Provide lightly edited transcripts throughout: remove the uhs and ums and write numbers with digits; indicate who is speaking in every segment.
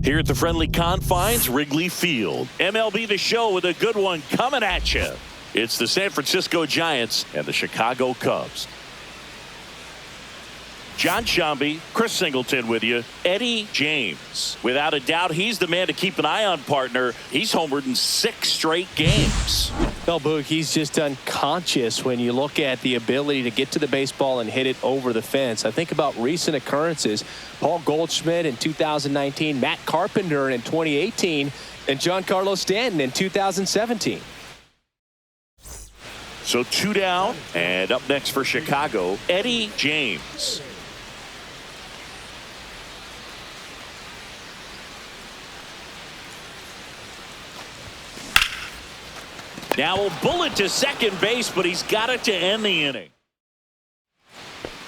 Speaker 1: Here at the friendly confines, Wrigley Field. MLB The Show with a good one coming at you. It's the San Francisco Giants and the Chicago Cubs. John Shambi, Chris Singleton with you. Eddie James. Without a doubt, he's the man to keep an eye on, partner. He's homered in 6 straight games.
Speaker 2: Well, Boog, he's just unconscious when you look at the ability to get to the baseball and hit it over the fence. I think about recent occurrences. Paul Goldschmidt in 2019, Matt Carpenter in 2018, and Giancarlo Stanton in 2017.
Speaker 1: So 2 down, and up next for Chicago, Eddie James. Now a bullet to second base, but he's got it to end the inning.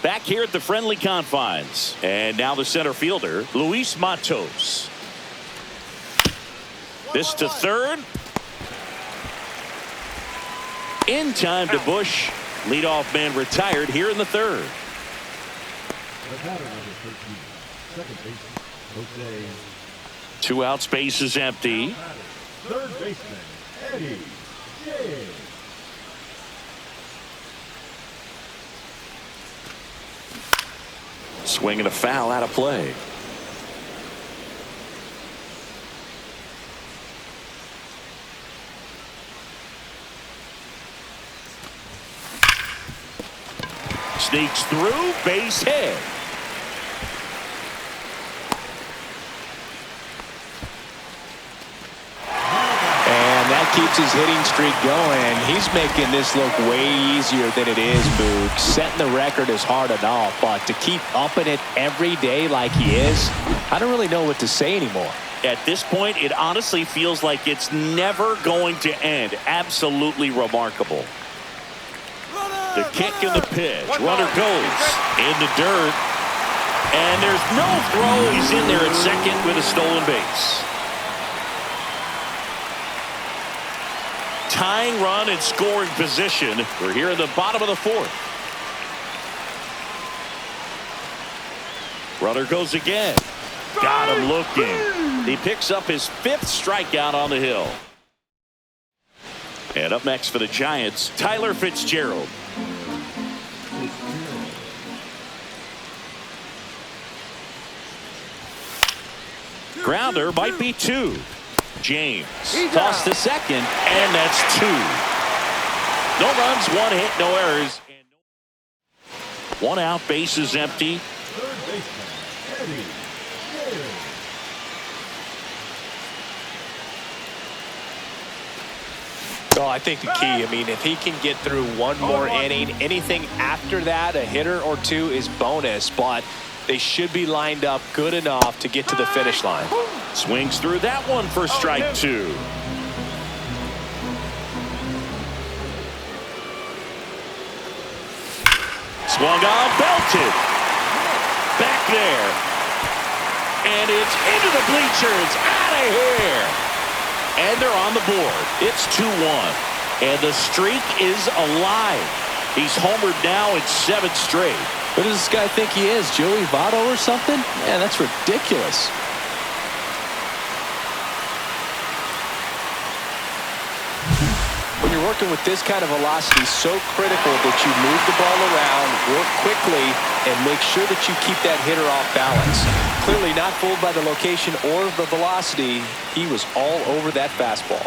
Speaker 1: Back here at the friendly confines. And now the center fielder, Luis Matos. This to third. In time to Bush. Leadoff man retired here in the third. Two outs, base is empty.
Speaker 3: Third baseman, Eddie James.
Speaker 1: Swing and a foul out of play. Sneaks through, base hit.
Speaker 2: And that keeps his hitting streak going. He's making this look way easier than it is, Boog. Setting the record is hard enough, but to keep upping it every day like he is, I don't really know what to say anymore.
Speaker 1: At this point, it honestly feels like it's never going to end. Absolutely remarkable. The kick and the pitch. Runner goes in the dirt. And there's no throw. He's in there at second with a stolen base. Tying run in scoring position. We're here in the bottom of the 4th. Runner goes again. Got him looking. He picks up his 5th strikeout on the hill. And up next for the Giants, Tyler Fitzgerald. Grounder might be 2. James tossed to second, and that's 2. No runs, 1 hit, no errors. 1 out, base is empty.
Speaker 3: Third baseman, Eddie James.
Speaker 2: Well, I think the key, if he can get through 1 more inning, anything after that, a hitter or 2 is bonus, but they should be lined up good enough to get to the finish line.
Speaker 1: Swings through that one for strike 2. Swung on, belted. Back there. And it's into the bleachers. Out of here. And they're on the board. It's 2-1. And the streak is alive. He's homered now in 7 straight.
Speaker 2: Who does this guy think he is? Joey Votto or something? Man, that's ridiculous. When you're working with this kind of velocity, so critical that you move the ball around, work quickly, and make sure that you keep that hitter off balance. Clearly not fooled by the location or the velocity. He was all over that fastball.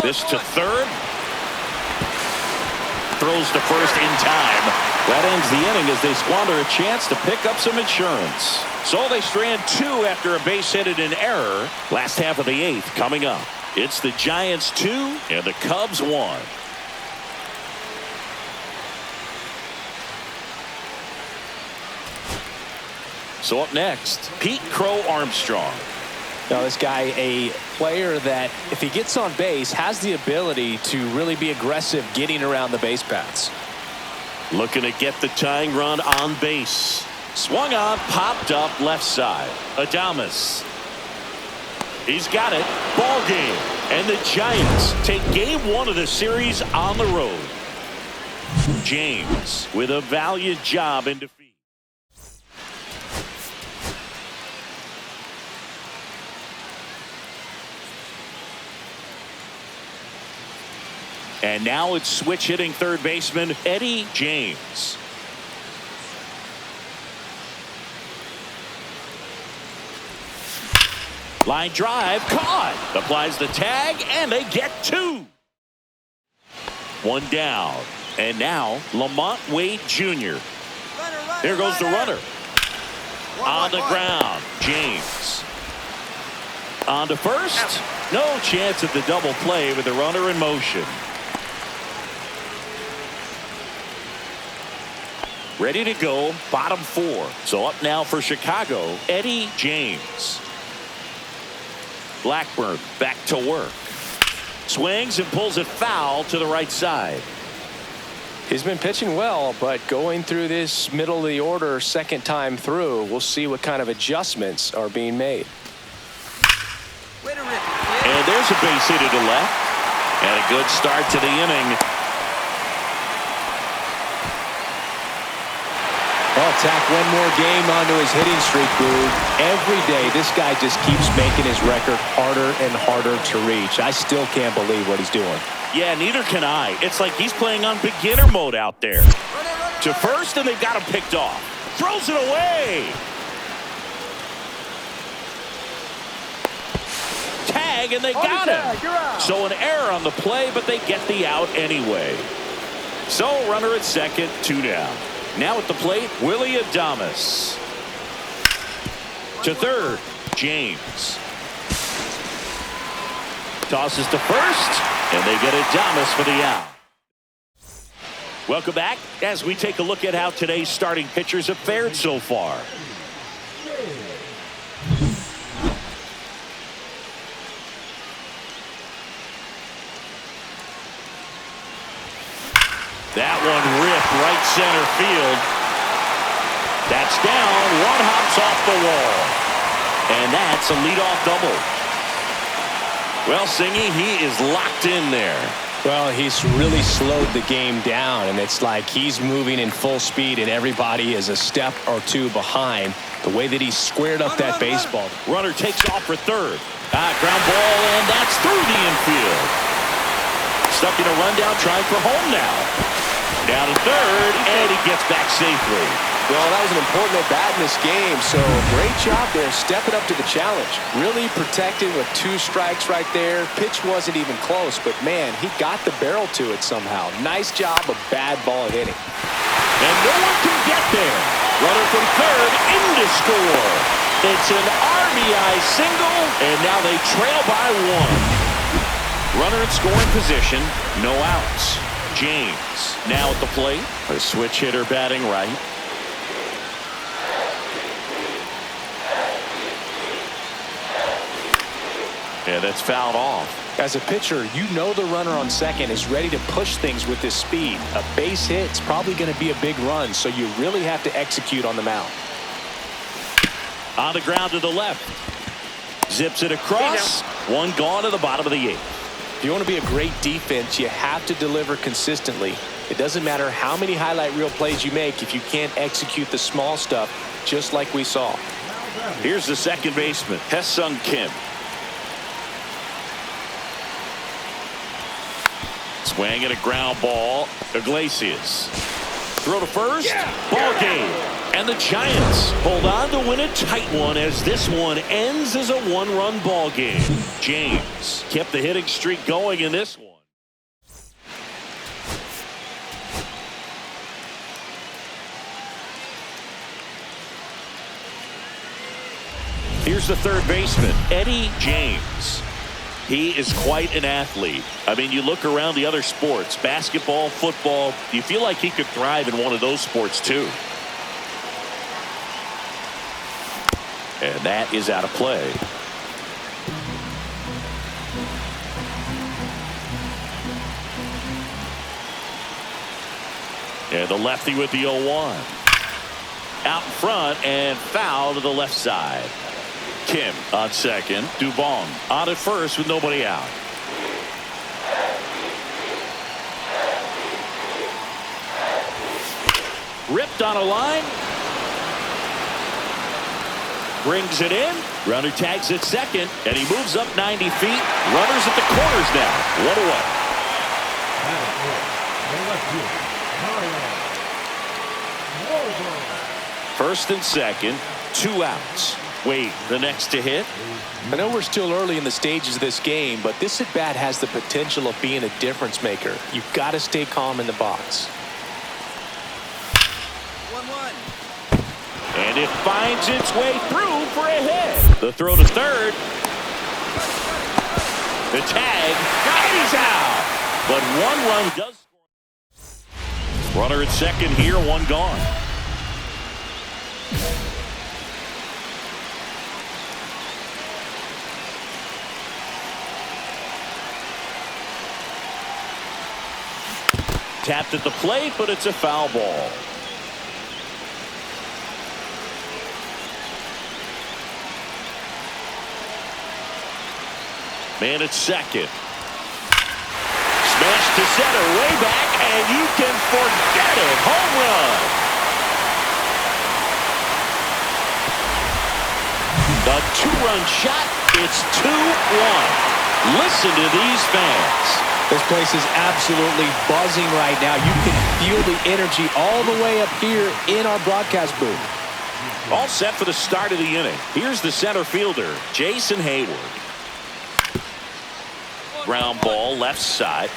Speaker 1: This to third. Throws to first in time. That ends the inning as they squander a chance to pick up some insurance. So they strand 2 after a base hit and an error. Last half of the 8th coming up. It's the Giants 2 and the Cubs 1. So up next, Pete Crow Armstrong.
Speaker 2: Now this guy, a player that if he gets on base has the ability to really be aggressive getting around the base paths.
Speaker 1: Looking to get the tying run on base. Swung on, popped up left side. Adames. He's got it. Ball game. And the Giants take game 1 of the series on the road. James with a valiant job in defeat. And now it's switch hitting third baseman Eddie James. Line drive, caught. Applies the tag, and they get 2. One down. And now Lamont Wade Jr. There goes the runner. On the ground, James. On to first. No chance at the double play with the runner in motion. Ready to go, bottom 4. So up now for Chicago, Eddie James. Blackburn back to work. Swings and pulls it foul to the right side.
Speaker 2: He's been pitching well, but going through this middle of the order second time through, we'll see what kind of adjustments are being made.
Speaker 1: And there's a base hit to left. And a good start to the inning.
Speaker 2: Well, tack one more game onto his hitting streak, Boog. Every day, this guy just keeps making his record harder and harder to reach. I still can't believe what he's doing.
Speaker 1: Yeah, neither can I. It's like he's playing on beginner mode out there. To first, and they've got him picked off. Throws it away. Tag, and they got him. So an error on the play, but they get the out anyway. So runner at second, 2 down. Now at the plate, Willy Adames. To third, James. Tosses to first, and they get Adames for the out. Welcome back as we take a look at how today's starting pitchers have fared so far. That one ripped right center field. That's down. One hops off the wall. And that's a leadoff double. Well, Singy, he is locked in there.
Speaker 2: Well, he's really slowed the game down, and it's like he's moving in full speed, and everybody is a step or 2 behind. The way that he squared up that baseball.
Speaker 1: Runner takes off for third. Ground ball, and that's through the infield. Stuck in a rundown, trying for home now. Down to third, and he gets back safely.
Speaker 2: Well, that was an important at-bat in this game, so great job there stepping up to the challenge. Really protected with 2 strikes right there. Pitch wasn't even close, but man, he got the barrel to it somehow. Nice job of bad ball hitting.
Speaker 1: And no one can get there. Runner from third in to score. It's an RBI single, and now they trail by 1. Runner in scoring position, no outs. James now at the plate. A switch hitter batting right. Yeah, that's fouled off.
Speaker 2: As a pitcher, you know the runner on second is ready to push things with his speed. A base hit's probably going to be a big run, so you really have to execute on the mound.
Speaker 1: On the ground to the left. Zips it across. One gone to the bottom of the 8th.
Speaker 2: If you want to be a great defense, you have to deliver consistently. It doesn't matter how many highlight reel plays you make if you can't execute the small stuff, just like we saw.
Speaker 1: Here's the second baseman, Ha-Seong Kim. Swing at a ground ball. Iglesias. Throw to first. Ball game. And the Giants hold on to win a tight one as this one ends as a 1-run ball game. James kept the hitting streak going in this one. Here's the third baseman, Eddie James. He is quite an athlete. I mean, you look around the other sports, basketball, football, you feel like he could thrive in one of those sports too. And that is out of play. And the lefty with the 0-1. Out in front and foul to the left side. Kim on second. Dubon on at first with nobody out. Ripped on a line. Brings it in. Runner tags at second, and he moves up 90 feet. Runners at the corners now. 1 away.
Speaker 3: Batting fourth, the left fielder, Kyle Schwarber.
Speaker 1: First and second, 2 outs. Wade, the next to hit.
Speaker 2: I know we're still early in the stages of this game, but this at-bat has the potential of being a difference maker. You've got to stay calm in the box.
Speaker 4: 1-1.
Speaker 1: And it finds its way through for a hit. The throw to third. The tag, and he's out. But 1 run does score. Runner at second here, 1 gone. Tapped at the plate, but it's a foul ball. Man at second. Smash to center, way back, and you can forget it. Home run. The 2-run shot. It's 2-1. Listen to these fans.
Speaker 2: This place is absolutely buzzing right now. You can feel the energy all the way up here in our broadcast booth.
Speaker 1: All set for the start of the inning. Here's the center fielder, Jason Hayward. Ground ball left side.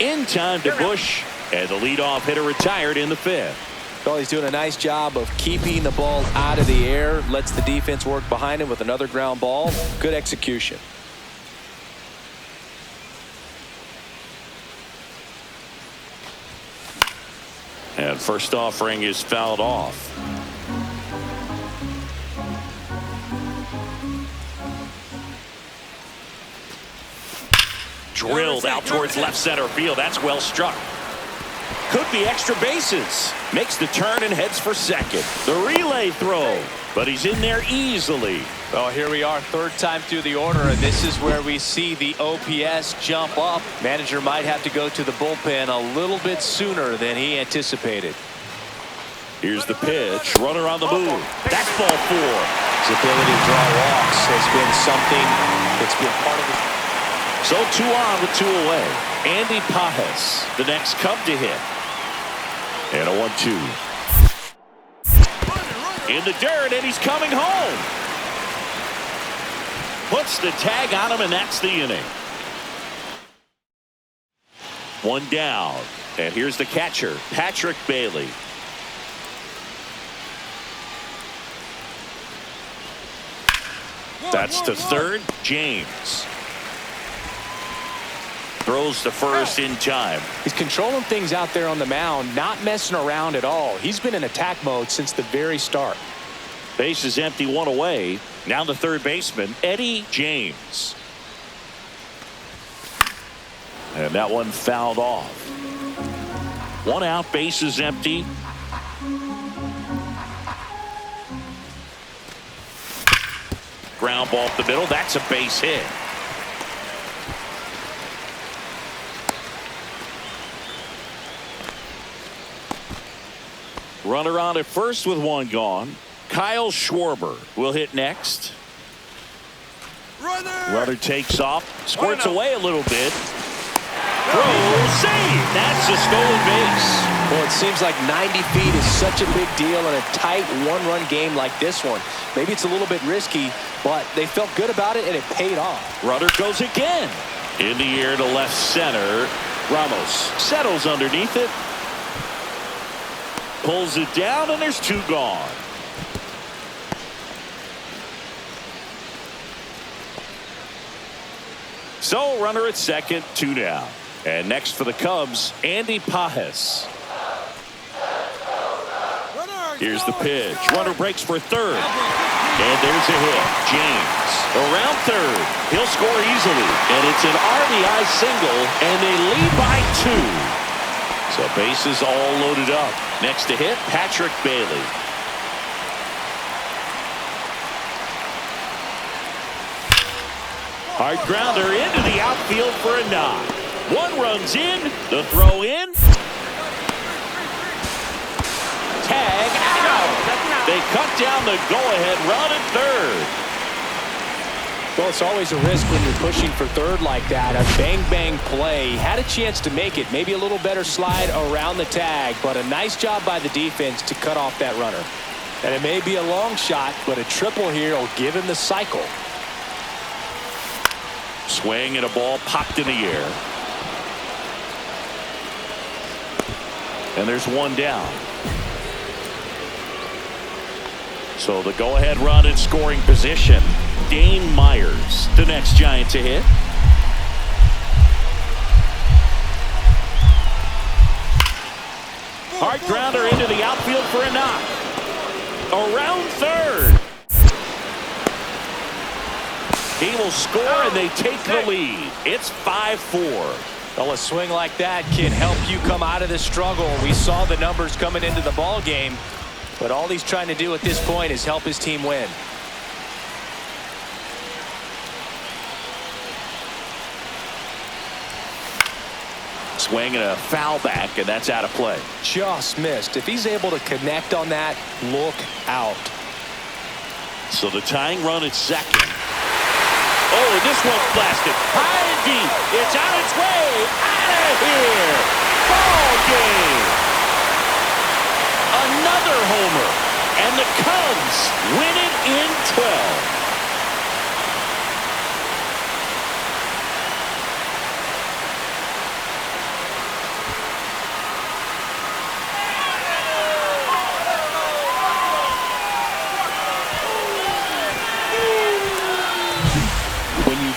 Speaker 1: In time to Bush, and the leadoff hitter retired in the 5th.
Speaker 2: Well, he's doing a nice job of keeping the ball out of the air. Lets the defense work behind him with another ground ball. Good execution.
Speaker 1: And first offering is fouled off. Drilled out towards left center field. That's well struck. Could be extra bases. Makes the turn and heads for second. The relay throw, but he's in there easily.
Speaker 2: Oh, here we are, 3rd time through the order, and this is where we see the OPS jump up. Manager might have to go to the bullpen a little bit sooner than he anticipated.
Speaker 1: Here's the pitch. Runner on the move. That's ball 4.
Speaker 2: His ability to draw walks has been something that's been part of his...
Speaker 1: So 2 on with 2 away. Andy Pages, the next Cub to hit. And a 1-2. In the dirt, and he's coming home. Puts the tag on him, and that's the inning. 1 down. And here's the catcher, Patrick Bailey. That's to third, James. Throws to first in time.
Speaker 2: He's controlling things out there on the mound, not messing around at all. He's been in attack mode since the very start.
Speaker 1: Base is empty, 1 away. Now the third baseman, Eddie James. And that one fouled off. 1 out, base is empty. Ground ball up the middle. That's a base hit. Runner on at first with 1 gone. Kyle Schwarber will hit next. Runner takes off, squirts away a little bit. Throw, save. That's a stolen base.
Speaker 2: Well, it seems like 90 feet is such a big deal in a tight 1-run game like this one. Maybe it's a little bit risky, but they felt good about it, and it paid off.
Speaker 1: Runner goes again. In the air to left center. Ramos settles underneath it. Pulls it down, and there's 2 gone. So runner at second, 2 down. And next for the Cubs, Andy Pages. Here's the pitch. Runner breaks for third. And there's a hit. James around third. He'll score easily. And it's an RBI single, and they lead by 2. So bases all loaded up. Next to hit, Patrick Bailey. Hard grounder into the outfield for a nod. 1 runs in. The throw in. Tag out. They cut down the go-ahead run at third.
Speaker 2: Well, it's always a risk when you're pushing for third like that. A bang-bang play. Had a chance to make it. Maybe a little better slide around the tag, but a nice job by the defense to cut off that runner. And it may be a long shot, but a triple here will give him the cycle.
Speaker 1: Swing and a ball popped in the air. And there's one down. So the go-ahead run in scoring position. Dane Myers, the next Giant to hit. Hard grounder into the outfield for a knock. Around third. He will score and they take the lead. It's 5-4.
Speaker 2: Well, a swing like that can help you come out of the struggle. We saw the numbers coming into the ball game, but all he's trying to do at this point is help his team win.
Speaker 1: Swing and a foul back, and that's out of play.
Speaker 2: Just missed. If he's able to connect on that, look out.
Speaker 1: So the tying run at second. Oh, and this one's blasted. High and deep. It's on its way. Out of here. Ball game. Another homer. And the Cubs win it in 12.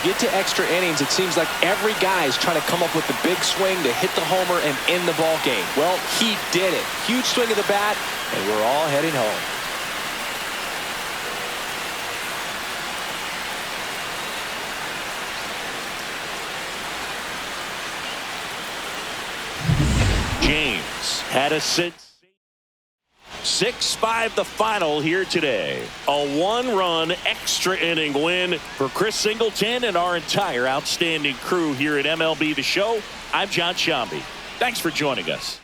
Speaker 2: Get to extra innings, it seems like every guy is trying to come up with the big swing to hit the homer and end the ball game. Well, he did it. Huge swing of the bat, and we're all heading home.
Speaker 1: James had a 6-5 the final here today. A one-run extra inning win for Chris Singleton and our entire outstanding crew here at MLB The Show. I'm John Sciambi. Thanks for joining us.